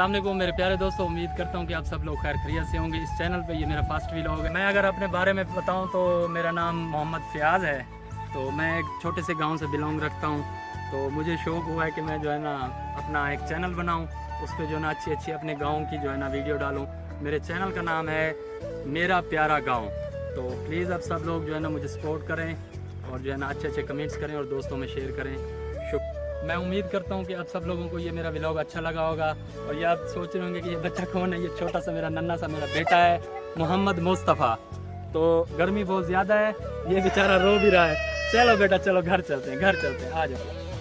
अस्सलाम वालेकुम मेरे प्यारे दोस्तों, उम्मीद करता हूँ कि आप सब लोग खैर खैरियत से होंगे। इस चैनल पे ये मेरा फर्स्ट व्लॉग है। मैं अगर अपने बारे में बताऊँ तो मेरा नाम मोहम्मद फ़याज़ है। तो मैं एक छोटे से गांव से बिलोंग रखता हूँ। तो मुझे शौक़ हुआ है कि मैं जो है ना अपना एक चैनल बनाऊँ, उस पर जो है ना अच्छी अच्छी अपने गाँव की जो है ना वीडियो डालूँ। मेरे चैनल का नाम है मेरा प्यारा गाँव। तो प्लीज़ आप सब लोग जो है ना मुझे सपोर्ट करें और जो है ना अच्छे अच्छे कमेंट्स करें और दोस्तों में शेयर करें। मैं उम्मीद करता हूँ कि आप सब लोगों को ये मेरा व्लॉग अच्छा लगा होगा। और ये आप सोच रहे होंगे कि ये बच्चा कौन है। ये छोटा सा मेरा नन्हा सा मेरा बेटा है, मोहम्मद मुस्तफ़ा। तो गर्मी बहुत ज़्यादा है, ये बेचारा रो भी रहा है। चलो बेटा चलो घर चलते हैं, घर चलते हैं, आ जाओ।